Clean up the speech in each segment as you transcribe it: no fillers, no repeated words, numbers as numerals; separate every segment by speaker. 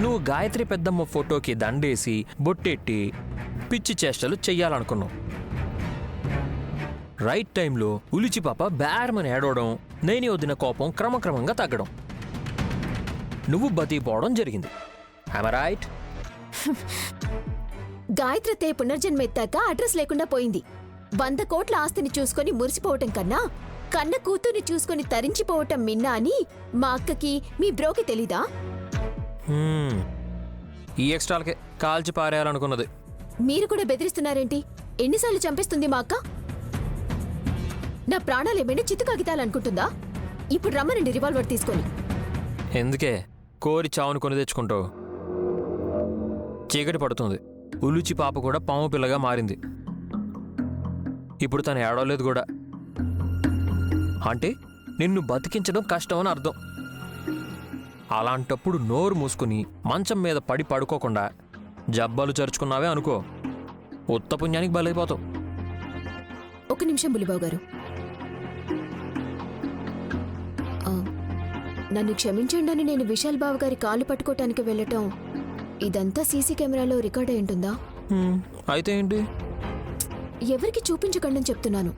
Speaker 1: నువ్వు గాయత్రి పెద్దమ్మ ఫోటోకి దండేసి బొట్టెట్టి పిచ్చి చేష్టలు చెయ్యాలనుకున్నావు. రైట్ టైంలో ఉలిచి పాప బేరమని ఏడవడం, నేని వదిన కోపం క్రమక్రమంగా తగ్గడం, నువ్వు బతికిపోవడం జరిగింది. రైట్?
Speaker 2: గాయత్రి తే పునర్జన్మ ఎత్తాక అడ్రస్ లేకుండా పోయింది. 100 కోట్ల ఆస్తిని చూసుకొని మురిసిపోవటం కన్నా కన్న కూతుర్ని చూసుకొని తరించిపోవటం మిన్నా అని మా అక్కకి మీ బ్రోకి తెలీదా?
Speaker 1: ఈ ఎక్స్ట్రాలకే కాల్చి పారేయాలనుకున్నది.
Speaker 2: మీరు కూడా బెదిరిస్తున్నారేంటి? ఎన్నిసార్లు చంపేస్తుంది మా అక్క? నా ప్రాణాలు ఏమైనా చిత్తు కాగితాలనుకుంటుందా? ఇప్పుడు రమ్మనండి రివాల్వర్ తీసుకొని.
Speaker 1: ఎందుకే కోరి చావును కొని తెచ్చుకుంటావు? చీకటి పడుతుంది. ఉలుచి పాప కూడా పాము పిల్లగా మారింది. ఇప్పుడు తను ఏడవలేదు కూడా. అంటే నిన్ను బతికించడం కష్టం అని అర్థం. అలాంటప్పుడు నోరు మూసుకుని మంచం మీద పడి పడుకోకుండా జబ్బాలు చరుచుకున్నావే అనుకో, ఉత్త పుణ్యానికి బలైపోతావు.
Speaker 2: ఒక నిమిషం బులిబాబు గారు, నన్ను క్షమించండి అని నేను విశాల్ బాబు గారి కాళ్ళు పట్టుకోవటానికి వెళ్ళటం ఇదంతా సీసీ కెమెరాలో రికార్డ్ అయి ఉంటుందా?
Speaker 1: అయితే ఏంటి?
Speaker 2: ఎవరికి చూపించకండి అని చెప్తున్నాను.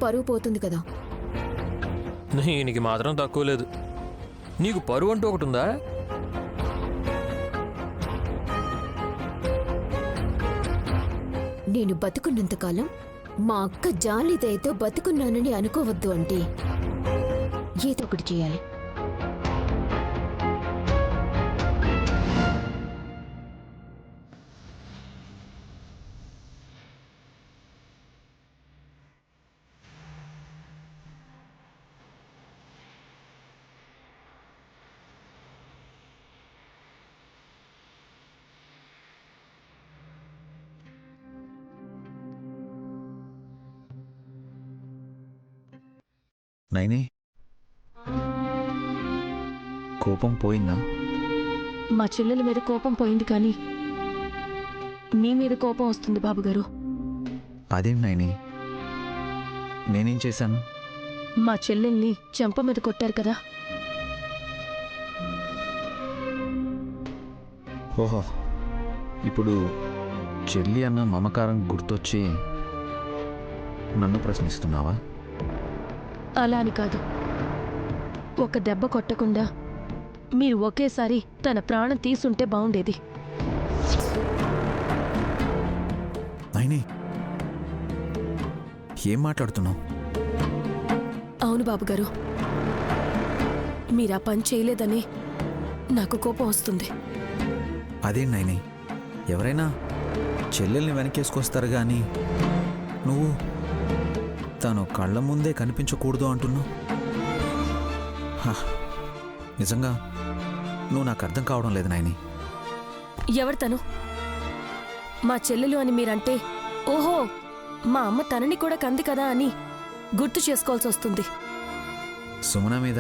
Speaker 2: పరువు పోతుంది కదా.
Speaker 1: దీనికి మాత్రం తక్కువ లేదు. నీకు పరువు అంటూ ఒకటి ఉందా?
Speaker 2: నేను బతుకున్నంతకాలం మా అక్క జాలి దయతో బతుకున్నానని అనుకోవద్దు అంటే ఏదో ఒకటి చేయాలి.
Speaker 3: నైని, కోపం పోయిందా?
Speaker 4: మా చెల్లెల మీద కోపం పోయింది, కానీ మీ మీద కోపం వస్తుంది బాబుగారు.
Speaker 3: అదేం నైని, నేనేం చేశాను?
Speaker 4: మా చెల్లెల్ని చెంప మీద కొట్టారు కదా.
Speaker 3: ఓహో, ఇప్పుడు చెల్లి అన్న మమకారం గుర్తొచ్చి నన్ను ప్రశ్నిస్తున్నావా?
Speaker 4: అలా అని కాదు. ఒక దెబ్బ కొట్టకుండా మీరు ఒకేసారి తన ప్రాణం తీసుంటే బాగుండేది.
Speaker 3: నైని, ఏం మాట్లాడుతున్నావు?
Speaker 4: అవును బాబుగారు, మీరు ఆ పని చేయలేదని నాకు కోపం వస్తుంది.
Speaker 3: అదేం నైని, ఎవరైనా చెల్లెల్ని వెనకేసుకొస్తారు కానీ నువ్వు తను కళ్ళ ముందే కనిపించకూడదు అంటున్నావు. నిజంగా నువ్వు నాకు అర్థం కావడం లేదు నైని.
Speaker 4: ఎవరు తను? మా చెల్లెలు అని మీరంటే ఓహో మా అమ్మ తనని కూడా కంది కదా అని గుర్తు చేసుకోవాల్సి వస్తుంది.
Speaker 3: సుమన మీద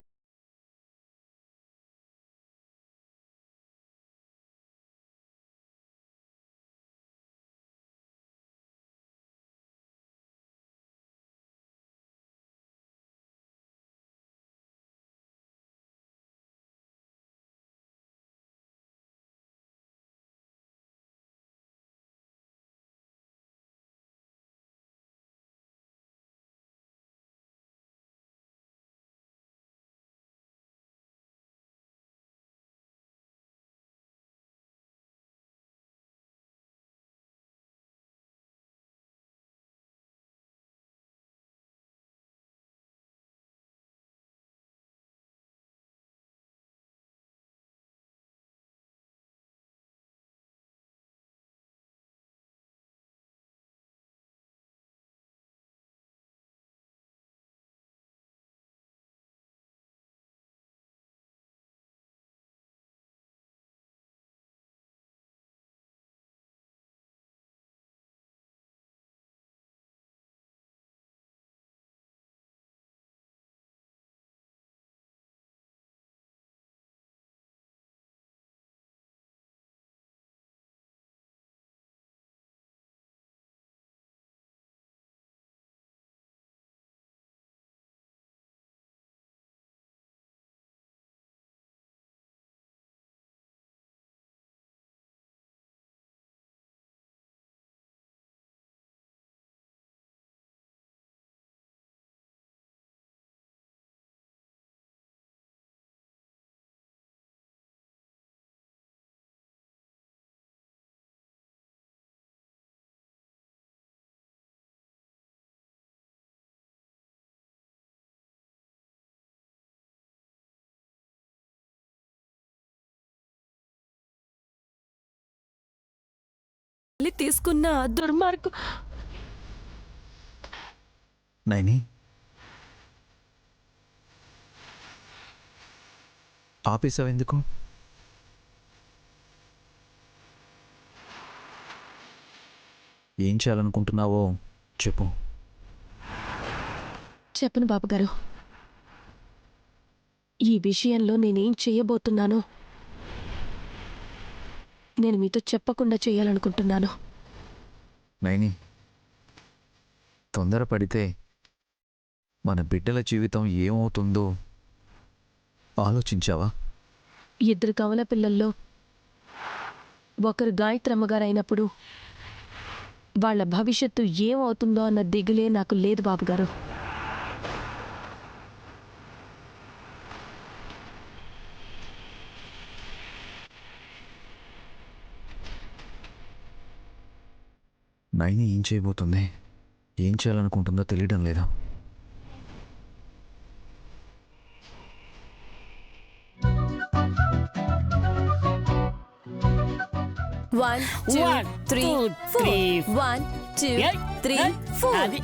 Speaker 4: చెల్లి తీసుకున్న ఆ దుర్మార్గు
Speaker 3: నైని ఆపేసావెందుకు? ఏం చేయాలనుకుంటున్నావో చెప్పు.
Speaker 4: చెప్పను బాబుగారు. ఈ విషయంలో నేనేం చేయబోతున్నానో నేను మీతో చెప్పకుండా చేయాలనుకుంటున్నాను.
Speaker 3: నైని, తొందరపడితే మన బిడ్డల జీవితం ఏమవుతుందో ఆలోచించావా?
Speaker 4: 2 కవల పిల్లల్లో ఒకరు గాయత్రమ్మగారు అయినప్పుడు వాళ్ళ భవిష్యత్తు ఏమవుతుందో అన్న దిగులే నాకు లేదు బాబుగారు.
Speaker 3: నైని ఏం చేయబోతుంది, ఏం చేయాలనుకుంటుందో తెలియడం లేదా?
Speaker 5: One, two, three, four. 1, 2, 3, 4.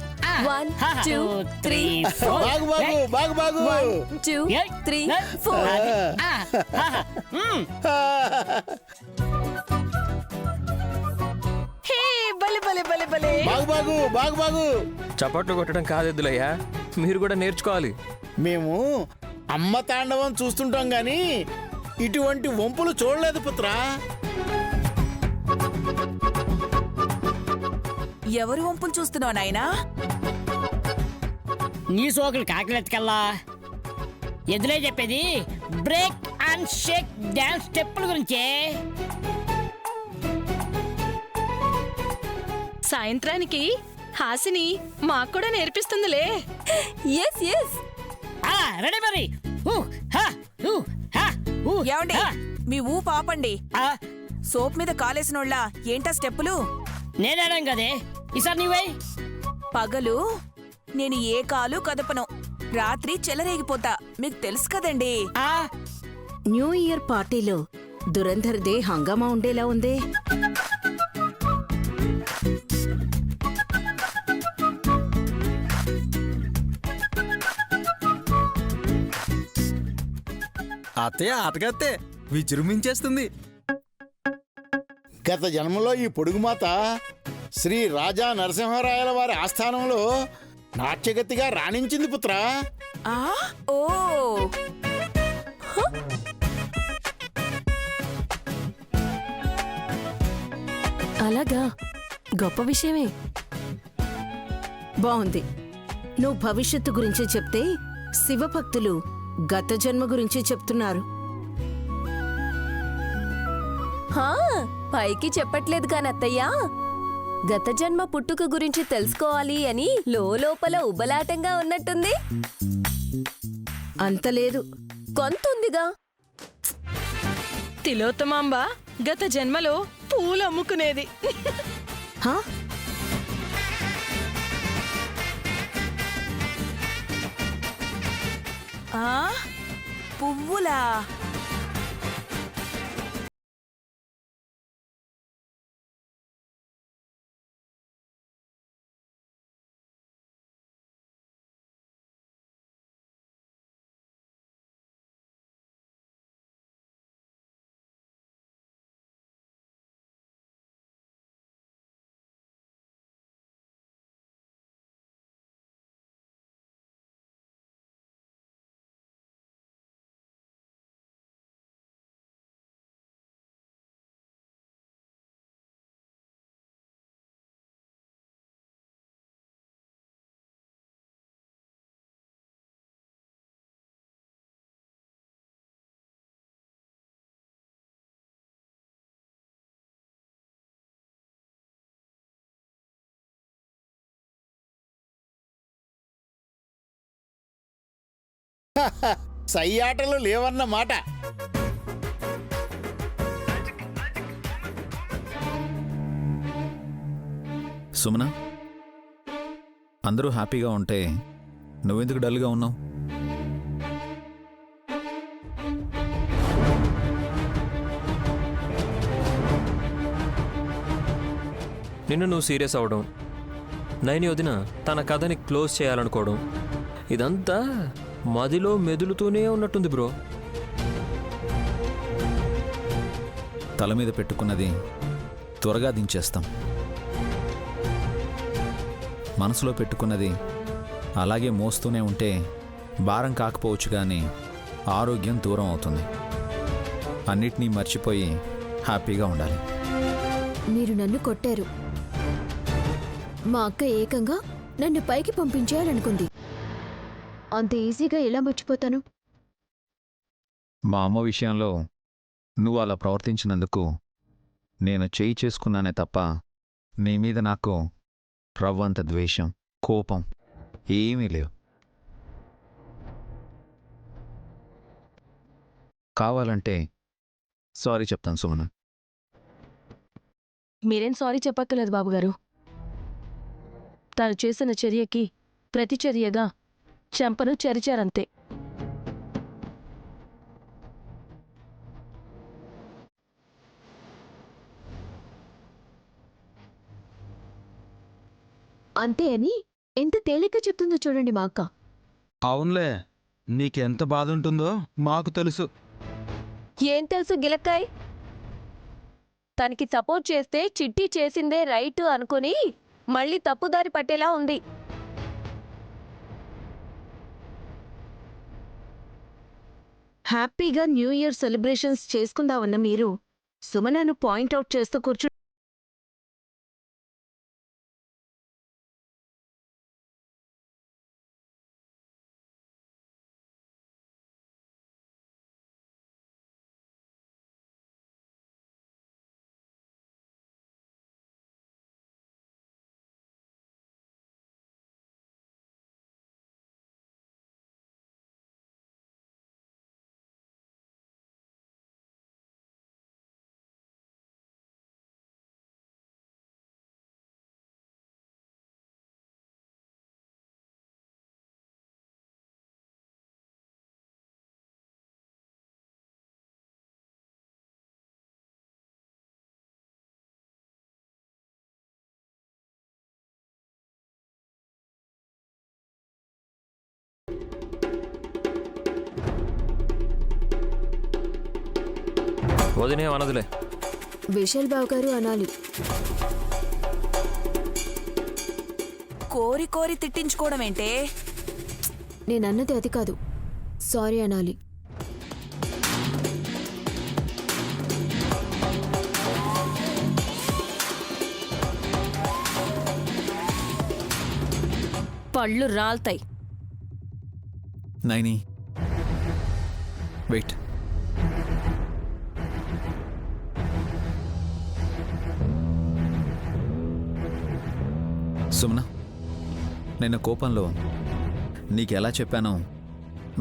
Speaker 5: 1, 2, 3, 4.
Speaker 6: బాగు
Speaker 5: 1, 2, 3, 4.
Speaker 6: బాగు
Speaker 1: చప్పట్లు కొట్టడం కాదెద్దులయ్యా, మీరు కూడా నేర్చుకోవాలి.
Speaker 6: మేము అమ్మ తాండవం చూస్తుంటాం గాని ఇటువంటి వంపులు చూడలేదు పుత్రా.
Speaker 7: ఎవరు వంపులు చూస్తున్నావు నాయనా?
Speaker 8: నీ సోకులు కాకిలెత్తుకెళ్ళా. ఎదురే చెప్పేది బ్రేక్ అండ్ షేక్ డాన్స్ స్టెప్పుల గురించే.
Speaker 4: సాయంత్రానికి హాసిని మాకు కూడా నేర్పిస్తుందిలే.
Speaker 5: Yes, yes.
Speaker 8: రెడీ మరి. ఊ, హా, ఊ, హా, ఊ,
Speaker 7: ఏమండి
Speaker 8: హా.
Speaker 7: మీ ఊ పాపండి.
Speaker 8: ఆ,
Speaker 7: సోప్ మీద కాలేసినోళ్ళ ఏంటా స్టెప్పులు?
Speaker 8: నేనేనాం కదే, ఈసారి నీవై.
Speaker 7: పగలు నేను ఏ కాలు కదపను, రాత్రి చెలరేగిపోతా, మీకు తెలుసు కదండి.
Speaker 9: న్యూ ఇయర్ పార్టీలో దురంధర్దే హంగామా ఉండేలా ఉందే.
Speaker 10: అత్తయ్య ఆటగత్తే విజృంభించేస్తుంది.
Speaker 6: గత జన్మలో ఈ పొడుగుమాత శ్రీ రాజా నరసింహరాయల వారి ఆస్థానంలో నాట్యగతిగా రాణించింది పుత్రా.
Speaker 7: ఓ
Speaker 4: అలాగా, గొప్ప విషయమే.
Speaker 9: బావుంది. నువ్వు భవిష్యత్తు గురించి చెప్తే శివభక్తులు గత జన్మ గురించి చెప్తున్నారు.
Speaker 5: పైకి చెప్పట్లేదు కానత్తయ్యా, గత జన్మ పుట్టుక గురించి తెలుసుకోవాలి అని లోపల ఉబలాటంగా ఉన్నట్టుంది.
Speaker 9: అంతలేదు,
Speaker 5: కొంతుందిగా.
Speaker 4: తిలోత్తమాంబ గత జన్మలో పూలు అమ్ముకునేది.
Speaker 9: హా?
Speaker 7: పువ్వులా?
Speaker 6: సయ్యాటలు లేవన్న మాట.
Speaker 3: సుమన, అందరూ హ్యాపీగా ఉంటే నువ్వెందుకు డల్గా ఉన్నావు?
Speaker 1: నిన్ను నువ్వు సీరియస్ అవ్వడం, నైని వదిన తన కథని క్లోజ్ చేయాలనుకోవడం, ఇదంతా మదిలో మెదులుతూనే ఉన్నట్టుంది బ్రో.
Speaker 3: తల మీద పెట్టుకున్నది త్వరగా దించేస్తాం, మనసులో పెట్టుకున్నది అలాగే మోస్తూనే ఉంటే భారం కాకపోవచ్చు కానీ ఆరోగ్యం దూరం అవుతుంది. అన్నిటినీ మర్చిపోయి హ్యాపీగా ఉండాలి.
Speaker 2: మీరు నన్ను కొట్టారు. మా అక్క ఏకంగా నన్ను పైకి పంపించేయాలనుకుంది. అంత ఈజీగా ఎలా మర్చిపోతాను?
Speaker 3: మా అమ్మ విషయంలో నువ్వు అలా ప్రవర్తించినందుకు నేను చేయి చేసుకున్నానే తప్ప నీ మీద నాకు రవ్వంత ద్వేషం, కోపం ఏమీ లేవు. కావాలంటే సారీ చెప్తాను సుమన.
Speaker 4: మీరేం సారీ చెప్పక్కర్లేదు బాబుగారు. తాను చేసిన చర్యకి ప్రతిచర్యగా చెంపను చెరిచారంతే.
Speaker 2: అంతే అని ఎంత తేలిక చెప్తుందో చూడండి మా అక్క.
Speaker 10: అవునులే, నీకెంత బాధ ఉంటుందో మాకు తెలుసు.
Speaker 5: ఏం తెలుసు గిలక్కాయ్? తనకి సపోర్ట్ చేస్తే చిట్టి చేసిందే రైట్ అనుకుని మళ్ళీ తప్పుదారి పట్టేలా ఉంది.
Speaker 9: హ్యాపీగా న్యూ ఇయర్ సెలబ్రేషన్స్ చేసుకుందామన్న మీరు సుమనను పాయింట్అవుట్ చేస్తూ కూర్చు.
Speaker 1: వదినే అనదులే.
Speaker 2: విశాల్ బాబు గారు అనాలి.
Speaker 7: కోరి కోరి తిట్టించుకోవడం ఏంటే?
Speaker 2: నేనన్నది అది కాదు, సారీ అనాలి.
Speaker 4: పళ్ళు రాల్తాయి.
Speaker 3: నైని వెయిట్. సుమన, నిన్న కోపంలో నీకెలా చెప్పానో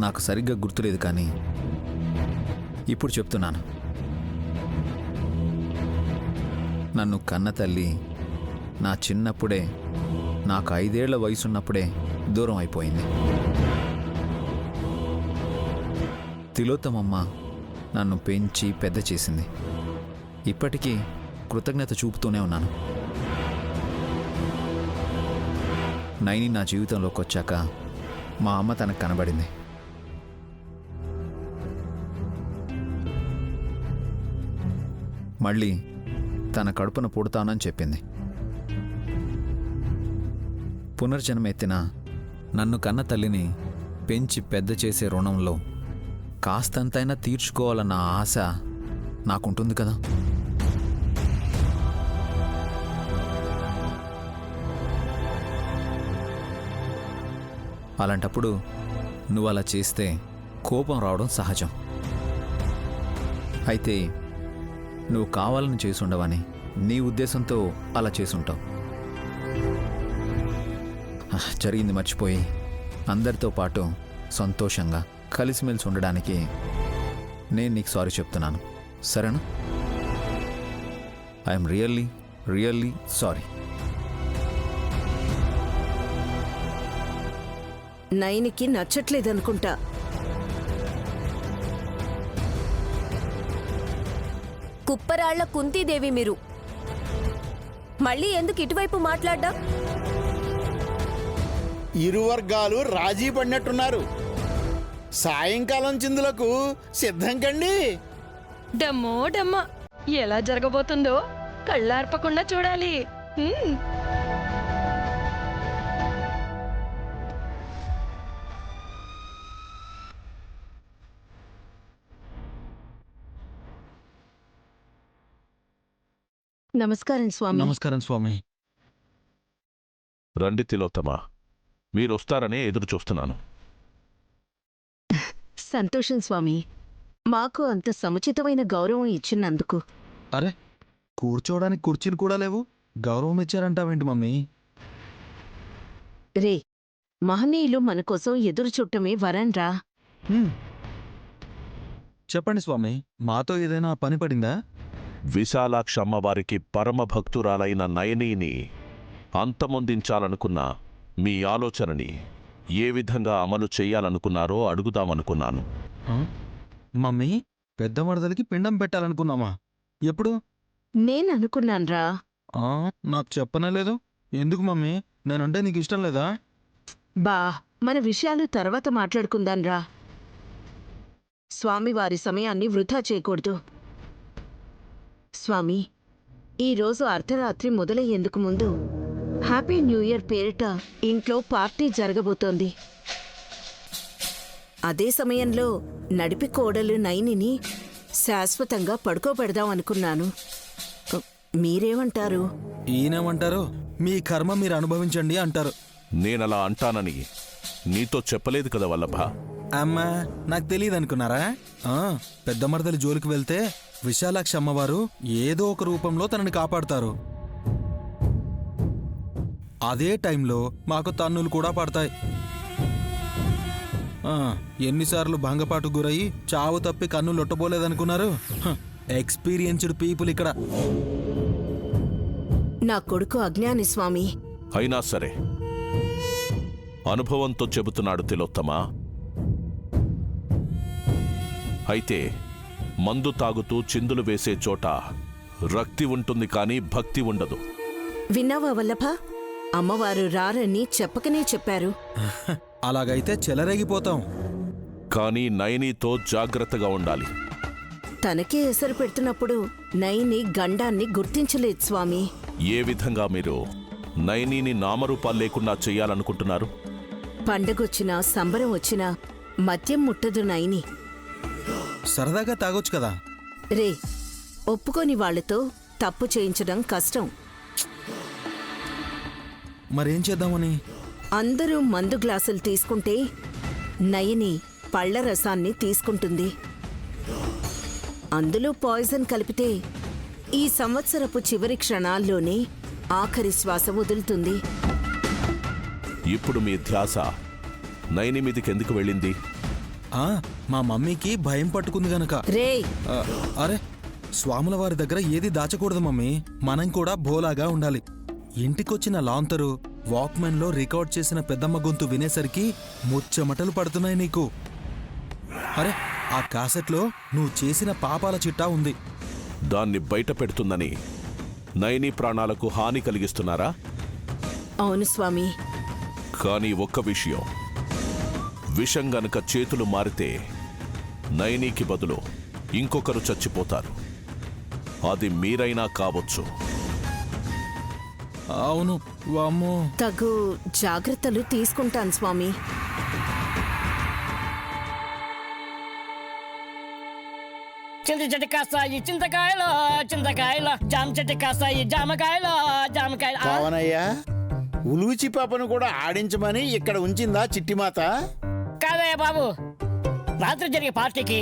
Speaker 3: నాకు సరిగ్గా గుర్తులేదు, కానీ ఇప్పుడు చెప్తున్నాను. నన్ను కన్న తల్లి నా చిన్నప్పుడే, నాకు 5 ఏళ్ల వయసున్నప్పుడే దూరం అయిపోయింది. తిలోత్తమమ్మ నన్ను పెంచి పెద్ద చేసింది. ఇప్పటికీ కృతజ్ఞత చూపుతూనే ఉన్నాను. నైని నా జీవితంలోకి వచ్చాక మా అమ్మ తనకు కనబడింది. మళ్ళీ తన కడుపున పుడతానని చెప్పింది. పునర్జన్మ ఎత్తిన నన్ను కన్న తల్లిని పెంచి పెద్ద చేసే రుణంలో కాస్తంతైనా తీర్చుకోవాలన్న ఆశ నాకుంటుంది కదా. అలాంటప్పుడు నువ్వు అలా చేస్తే కోపం రావడం సహజం. అయితే నువ్వు కావాలని చేసుండవని నీ ఉద్దేశంతో అలా చేసుంటావు. జరిగింది మర్చిపోయి అందరితో పాటు సంతోషంగా కలిసిమెలిసి ఉండడానికి నేను నీకు సారీ చెప్తున్నాను, సరేనా? I'm really really sorry.
Speaker 9: నైనికి నచ్చట్లేదనుకుంటా.
Speaker 5: కుప్పరాళ్ల కుంతీదేవి మీరు. మళ్ళీ ఎందుకు ఇటువైపు మాట్లాడ్డా?
Speaker 6: ఇరు వర్గాలు రాజీ పడినట్టున్నారు. సాయంకాలం చిందులకు సిద్ధం కండి.
Speaker 4: డమ్మో డమ్మ ఎలా జరగబోతుందో కళ్ళార్పకుండా చూడాలి.
Speaker 9: నమస్కారం స్వామి.
Speaker 10: నమస్కారం స్వామి.
Speaker 11: రండి తిలోత్తమ, మీరొస్తారనే ఎదురు చూస్తున్నాను.
Speaker 9: సంతోషం స్వామి. మాకు అంత సముచితమైన గౌరవం ఇచ్చినందుకు.
Speaker 10: అరే, కూర్చోవడానికి కుర్చీలు కూడా లేవు, గౌరవం ఇచ్చారంటావేంటి మమ్మీ?
Speaker 9: రే, మహనీయులు మన కోసం ఎదురు చుట్టమే వరంరా.
Speaker 10: చెప్పండి స్వామి, మాతో ఏదైనా పని పడిందా?
Speaker 11: విశాలాక్ష అమ్మవారికి పరమభక్తురాలైన నయనీని అంతమొందించాలనుకున్న మీ ఆలోచనని ఏ విధంగా అమలు చెయ్యాలనుకున్నారో అడుగుదామనుకున్నాను.
Speaker 10: మమ్మీ, పెద్ద మరదలికి పిండం పెట్టాలనుకున్నామా? ఎప్పుడు?
Speaker 9: నేననుకున్నాన్రా.
Speaker 10: నాకు చెప్పనలేదు. ఎందుకు మమ్మీ? నేనంటే నీకు ఇష్టం లేదా?
Speaker 9: బా, మన విషయాలు తర్వాత మాట్లాడుకుందాన్రా. స్వామివారి సమయాన్ని వృధా చేయకూడదు. స్వామి, ఈరోజు అర్ధరాత్రి మొదలయ్యేందుకు ముందు హ్యాపీ న్యూ ఇయర్ పేరిట ఇంట్లో పార్టీ జరగబోతోంది. అదే సమయంలో నడిపి కోడలు నైనిని శాశ్వతంగా పడుకోబెడదాం అనుకున్నాను. మీరేమంటారు?
Speaker 10: ఈయనేమంటారు? మీ కర్మ మీరు అనుభవించండి అంటారు.
Speaker 11: నేనలా అంటానని నీతో చెప్పలేదు కదా వల్లభ.
Speaker 10: అమ్మా, నాకు తెలియదు అనుకున్నారా? పెద్ద మరదలి జోలికి వెళ్తే విశాలాక్ష అమ్మవారు ఏదో ఒక రూపంలో తనని కాపాడుతారు. అదే టైంలో మాకు తన్నులు కూడా పడతాయి. ఎన్నిసార్లు భంగపాటు గురయ్యి చావు తప్పి కన్ను లొట్టబోలేదనుకున్నారు? ఎక్స్పీరియన్స్డ్ పీపుల్ ఇక్కడ.
Speaker 9: నా కొడుకు అజ్ఞాని స్వామి.
Speaker 11: అయినా సరే అనుభవంతో చెబుతున్నాడు తిలోత్తమ. అయితే మందు తాగుతూ చిందులు వేసే చోట రక్తి ఉంటుంది కానీ భక్తి ఉండదు.
Speaker 9: విన్నావా వల్లభ? అమ్మవారు రారని చెప్పకనే చెప్పారు.
Speaker 10: అలాగైతే చెలరేగిపోతాం.
Speaker 11: కానీ నయనీతో జాగ్రత్తగా ఉండాలి.
Speaker 9: తనకే ఎసరు పెడుతున్నప్పుడు నైని గండాన్ని గుర్తించలేదు స్వామి.
Speaker 11: ఏ విధంగా మీరు నయనీని నామరూపాలు లేకుండా చెయ్యాలనుకుంటున్నారు?
Speaker 9: పండగొచ్చినా సంబరం వచ్చినా మద్యం ముట్టదు నైని.
Speaker 10: సరదాగా తాగొచ్చు కదా.
Speaker 9: రే, ఒప్పుకోని వాళ్లతో తప్పు చేయించడం కష్టం.
Speaker 10: మరేం చేద్దామని?
Speaker 9: అందరూ మందు గ్లాసులు తీసుకుంటే నయని పళ్ల రసాన్ని తీసుకుంటుంది. అందులో పాయిజన్ కలిపితే ఈ సంవత్సరపు చివరి క్షణాల్లోనే ఆఖరి శ్వాస వదులుతుంది.
Speaker 11: ఇప్పుడు మీ ధ్యాస నయని మీదికెందుకు వెళ్ళింది?
Speaker 10: మా మమ్మీకి భయం పట్టుకుంది గనక.
Speaker 9: రే,
Speaker 10: అరే, స్వాముల వారి దగ్గర ఏది దాచకూడదు మమ్మీ. మనం కూడా భోలాగా ఉండాలి. ఇంటికొచ్చిన లాంతరు వాక్మెన్లో రికార్డ్ చేసిన పెద్దమ్మ గొంతు వినేసరికి ముచ్చమటలు పడుతున్నాయి నీకు. అరే, ఆ కాసెట్లో నువ్వు చేసిన పాపాల చిట్టా ఉంది.
Speaker 11: దాన్ని బయట పెడుతుందని నయని ప్రాణాలకు హాని కలిగిస్తున్నారా?
Speaker 9: అవును స్వామి.
Speaker 11: కానీ ఒక్క విషయం, విషం గనుక చేతులు మారితే నయనీకి బదులు ఇంకొకరు చచ్చిపోతారు. అది మీరైనా కావచ్చు.
Speaker 10: అవును, వామ్మో.
Speaker 9: తగు జాగ్రత్తలు తీసుకుంటాను స్వామి.
Speaker 8: చింత చెట్టు కాస్తాయి చింతకాయలు, చింతకాయలు జామ చెట్టు కాస్తాయి జామకాయలు, జామకాయలు.
Speaker 6: కావనయ్యా, ఉలూచి పాపను కూడా ఆడించమని ఇక్కడ ఉంచిందా చిట్టిమాత?
Speaker 8: కాదయ్యా బాబు, రాత్రి జరిగే పార్టీకి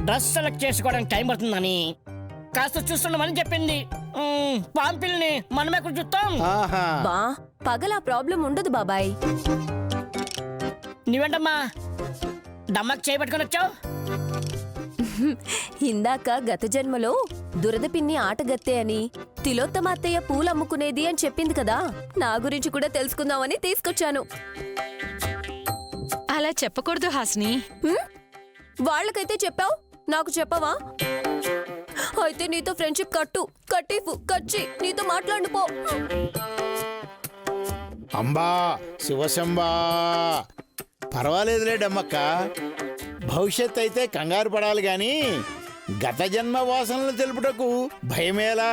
Speaker 8: డ్రెస్ సెలెక్ట్ చేసుకోవడానికి టైం పడుతుందని కాస్త చూస్తుండమని చెప్పింది. పాంపిల్ని మనమెక్కడ చూస్తాం?
Speaker 5: బా, పగలా ప్రాబ్లం ఉండదు బాబాయ్.
Speaker 8: నువ్వేంటమ్మా డమ్మకు చేపట్టుకుని వచ్చావు?
Speaker 5: ఇందాక గత జన్మలో దురద పిన్ని ఆటగత్తే అని తిలోత్తమ అత్తయ్య పూలు అమ్ముకునేది అని చెప్పింది కదా, నా గురించి కూడా తెలుసుకుందామని తీసుకొచ్చాను.
Speaker 4: అలా చెప్పకూడదు హాసిని.
Speaker 5: వాళ్ళకైతే చెప్పావు, నాకు చెప్పవా? అయితే నీతో ఫ్రెండ్షిప్ కచ్చి నీతో మాట్లాడు పో.
Speaker 6: అంబా శివశంబా, పర్వాలేదులేడమ్మక్క. భవిష్యత్ అయితే కంగారు పడాలి గాని గత జన్మ వాసనలు తెలుపుటకు భయమేలా?